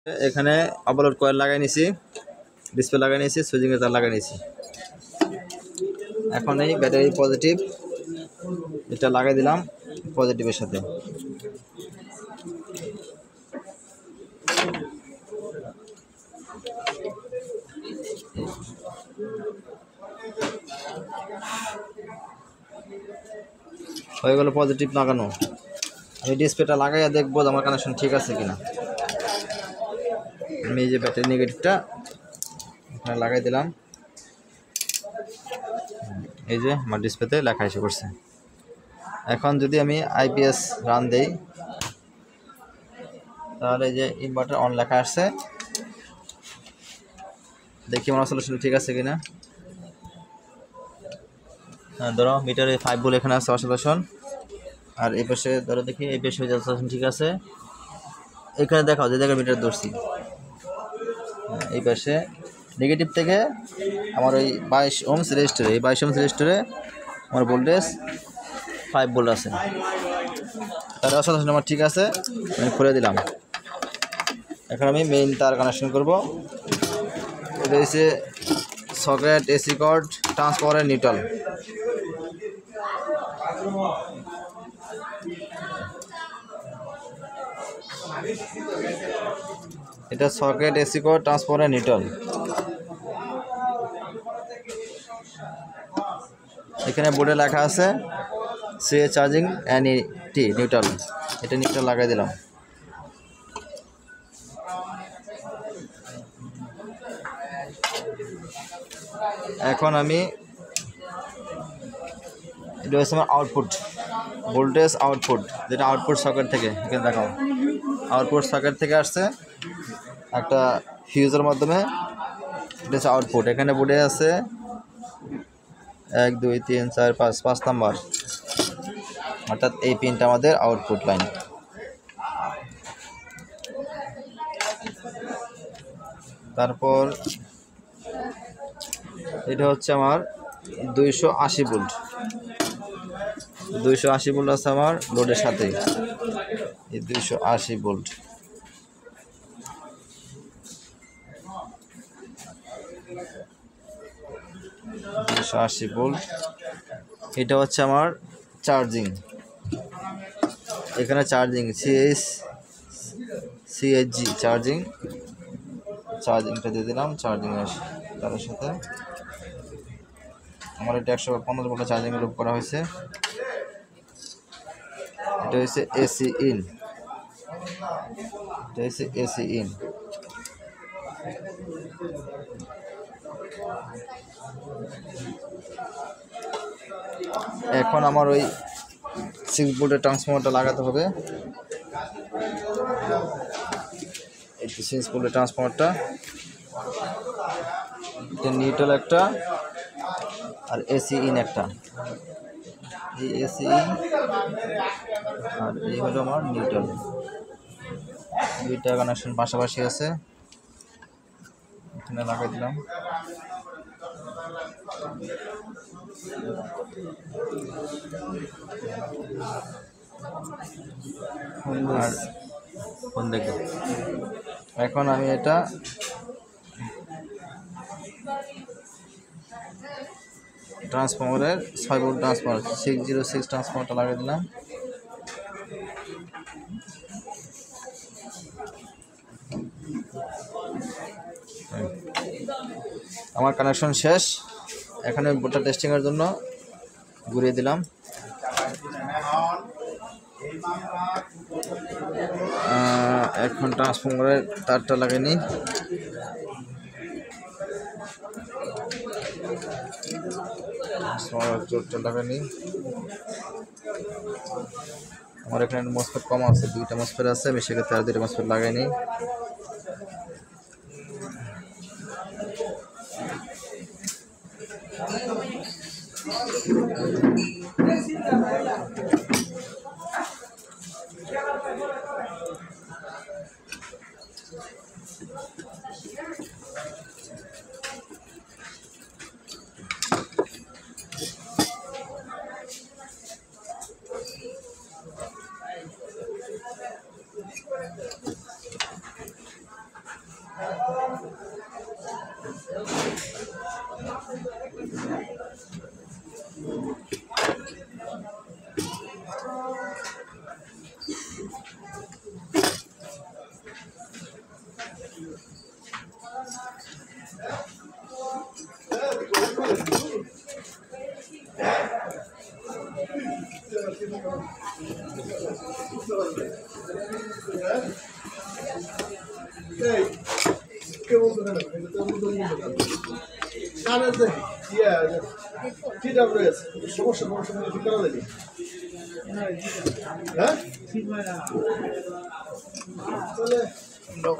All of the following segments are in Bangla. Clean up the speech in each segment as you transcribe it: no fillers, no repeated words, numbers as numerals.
এখানে অবলোড কয়েল লাগাই নিছি, ডিসপ্লে লাগাই নিছি, সুইচিংয়ের তার লাগাই নিছি। এখন এই ব্যাটারি পজিটিভ এটা লাগাই দিলাম পজিটিভের সাথে। হয়ে গেল পজিটিভ লাগানো। আমি ডিসপ্লেটা লাগাইয়া দেখবো আমার কানেকশন ঠিক আছে কিনা। আমি এই যে ব্যাটারি নেগেটিভটা এখানে লাগাই দিলাম, এই যে আমার ডিসপ্লেতে লেখা এসে পড়ছে। এখন যদি আমি আইপিএস রান দেই তাহলে এই যে ইনভার্টার অন লেখা আসছে, দেখি আমার সলিউশন ঠিক আছে কিনা। ধরো মিটারে 5 ভোল্ট এখানে আছে অসলিউশন, আর এই পাশে ধরো দেখি এই পাশে সলিউশন ঠিক আছে। এখানে দেখাও যে জায়গায় মিটার ধরছি, এই পাশে নেগেটিভ থেকে আমার ওই 22 ওহমস রেজিস্টারে, এই 22 ওহমস রেজিস্টারে আমার ভোল্টেজ 5 ভোল্ট আছে। তার অসলিউশন আমার ঠিক আছে, আমি খুলে দিলাম। এখন আমি মেইন তার কানেকশন করব। এটা হচ্ছে socket, AC cord, transformer, neutral. এটা socket, AC cord, transformer, neutral. এখানে বোর্ডে লেখা আছে সিএ চার্জিং এনইটি নিউট্রাল, এটা নিউট্রাল লাগাই দিলাম। এখন আমি এটা হচ্ছে আমার আউটপুট ভোল্টেজ, আউটপুট যেটা আউটপুট সকেট থেকে, এখানে দেখাও আউটপুট সকেট থেকে আসছে একটা ফিউজের মাধ্যমে, এটা হচ্ছে আউটপুট। এখানে বোর্ডে আছে 1 2 3 4 5 নাম্বার, অর্থাৎ এই পিনটা আমাদের আউটপুট লাইন। তারপর এটা হচ্ছে আমার 280 ভোল্ট, 280 ভোল্ট আছে আমার লোডের সাথে, এই 280 ভোল্ট। এটা হচ্ছে আমার চার্জিং, এখানে চার্জিং সিএইচজি চার্জিংটা দিয়ে দিলাম। চার্জিং তার সাথে আমার এটা 150 ভোল্ট চার্জিং লুপ করা হয়েছে। এটা হচ্ছে এসি ইন, এটা হচ্ছে এসি ইন। এখন আমার ওই 6 ভোল্টের ট্রান্সফরমারটা লাগাতে হবে। এই 6 ভোল্টের ট্রান্সফরমারটা, এটা নিউট্রাল একটা আর এসি ইন একটা, এই এসি ইন আর এই হলো আমার নিউট্রাল। দুইটা কানেকশন পাশাপাশি আছে, এখানে লাগাই দিলাম। আর কোন দিকে এখন আমি এটা ট্রান্সফরমারের 6 ভোল্ট ট্রান্সফরমার 606 ট্রান্সফরমারটা লাগিয়ে দিলাম। আমার কানেকশন শেষ। এখানে বোর্ডটা টেস্টিংয়ের জন্য ঘুরিয়ে দিলাম। এখন ট্রান্সফরমারের তারটা লাগিয়ে নিই। আমার এখানে মসফেট কম আছে, 2টা মসফেট আছে, আমি সেক্ষেত্রে আর 2টা মসফেট লাগাই নিই।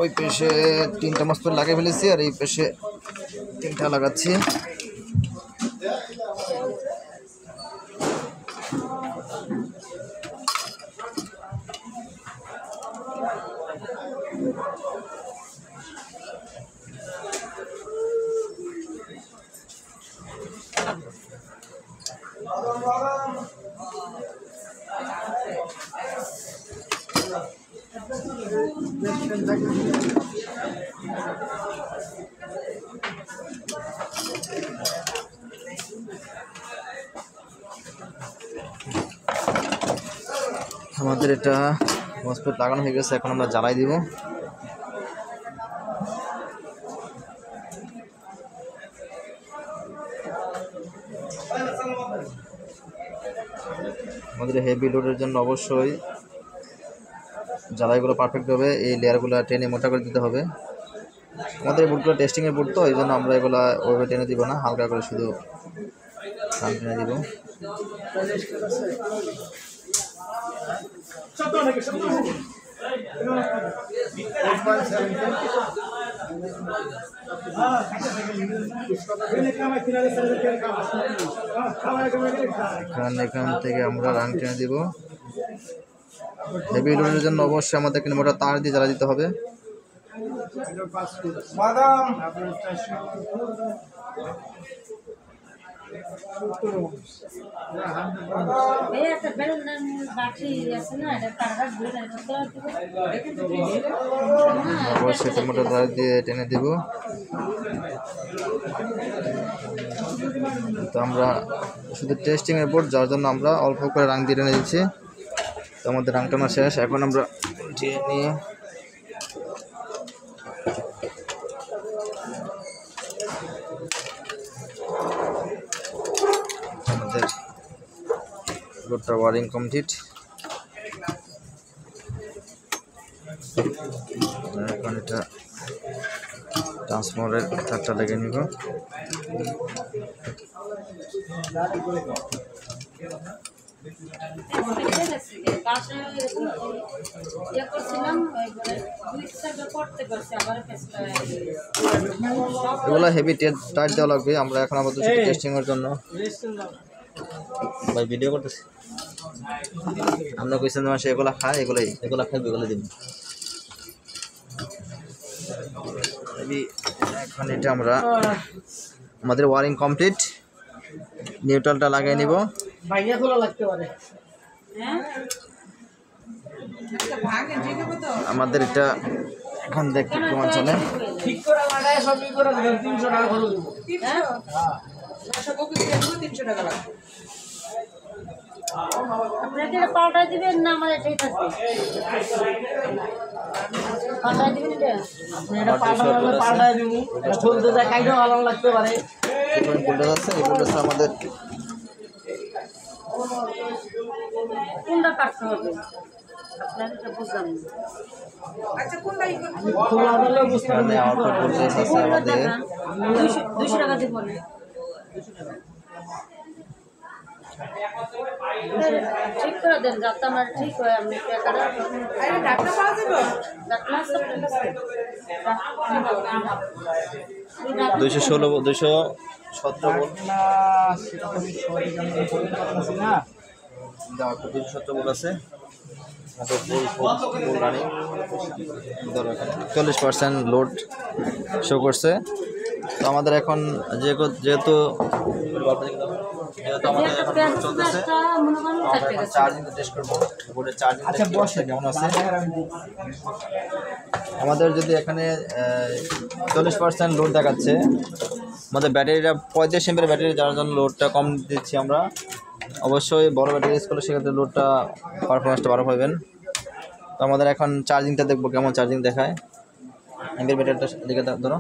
ওই পেশে 3টা মসপেট লাগিয়ে ফেলেছি আর এই পেশে 3টা লাগাচ্ছি। আমাদের এটা মসপেট লাগানো হয়ে গেছে, এখন আমরা জ্বালাই দিব। আমাদের হেভি লোডের জন্য অবশ্যই জ্বালাইগুলো পারফেক্ট হবে, এই লেয়ারগুলো টেনে মোটা করে দিতে হবে। আমাদের বুটগুলো টেস্টিংয়ের বুট, তো এই জন্য আমরা এগুলো ওইভাবে টেনে দিব না, হালকা করে শুধু টান টেনে দিব। এখান থেকে আমরা রাং টেনে দিব। হেভি লোডের জন্য অবশ্যই আমাদেরকে মোটা তার দিয়ে জ্বালা দিতে হবে। অবশ্যই মোটা তার দিয়ে টেনে দিব। তো আমরা শুধু টেস্টিংয়ের বোর্ড, যার জন্য আমরা অল্প করে রাং দিয়ে টেনে দিচ্ছি। তো আমাদের রাং টানা শেষ, এখন আমরা নিয়ে আমাদের বোর্ডটা ওয়ারিং কমপ্লিট। এখন এটা ট্রান্সফরমারের তারটা লেগে নিব। এগুলো হেভি টাইট দেওয়া লাগবে। আমরা এখন আমাদের টেস্টিং এর জন্য ভাই ভিডিও করতেছি, আমরা কইছেন মাসে এগুলা খাই, এগুলা খাই, এগুলো দিন। এখন এটা আমরা আমাদের ওয়ারিং কমপ্লিট, নিউট্রালটা লাগিয়ে নিব। আমাদের এটা এখন দেখতে কেমন চলে। পাল্টাই দিবেন না, আমাদের ঠিক আছে পাল্টাই দিবেন। এটা পাল্টাই দিব, চলতে যায় কাইটা ভালো লাগতে পারে। আমাদের কোনটা কাটতে হবে আপনার এটা বুঝলাম না। আচ্ছা কোনটা আমাদের 200 টাকা দিব না, 200 টাকা ঠিক করে দেন যাতে আমার ঠিক হয়। আমি টাকাটা ডাক্তার পাওয়া যাবে, ডাক্তার আছে 216 217 217 আছে। 40% লোড শো করছে। তো আমাদের এখন যেহেতু চলতেছে, চার্জিং টেস্ট করবো, বোর্ডের চার্জিং কেমন আছে। আমাদের যদি এখানে 40% লোড দেখাচ্ছে, আমাদের ব্যাটারিটা 35 এমএর ব্যাটারি, যার জন্য লোডটা কম দিচ্ছি আমরা। অবশ্যই বড় ব্যাটারি ইউজ করলে সেক্ষেত্রে লোডটা পারফরমেন্সটা ভালো পাবেন। তো আমাদের এখন চার্জিংটা দেখবো কেমন চার্জিং দেখায়। ব্যাটারিটা দিকে ধরো।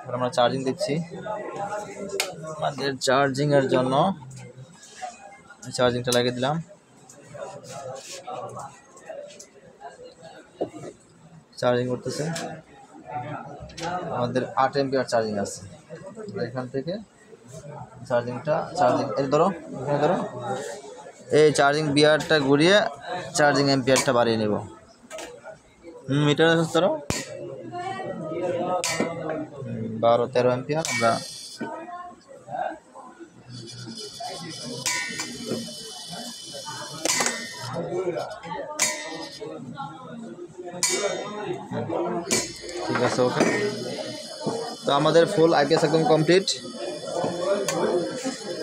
এবার আমরা চার্জিং দিচ্ছি আমাদের চার্জিংয়ের জন্য। চার্জিংটা লাগিয়ে দিলাম। চার্জিং করতেছে। আমাদের 8 এমপিআর চার্জিং আছে। এখান থেকে চার্জিং এই ধরো, এখানে ধরো, এই চার্জিং বিয়ারটা ঘুরিয়ে চার্জিং এমপিআরটা বাড়িয়ে নেব। মিটার ধরো 12-13 এমপিআর আমরা ঠিক আছে। ওকে, তো আমাদের ফুল আইপিএস একদম কমপ্লিট।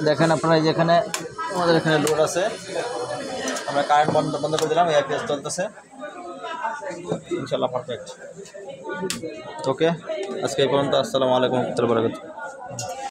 দেখেন আপনারা, এই যেখানে আমাদের এখানে লোড আছে, আমরা কারেন্ট বন্ধ করে দিলাম, এই আইপিএস চলতেছে ইনশাল্লাহ পারফেক্ট। ওকে, আজকে এই পর্যন্ত। আসসালামু আলাইকুম ওয়া রাহমাতুল্লাহি ওয়া বারাকাতুহু।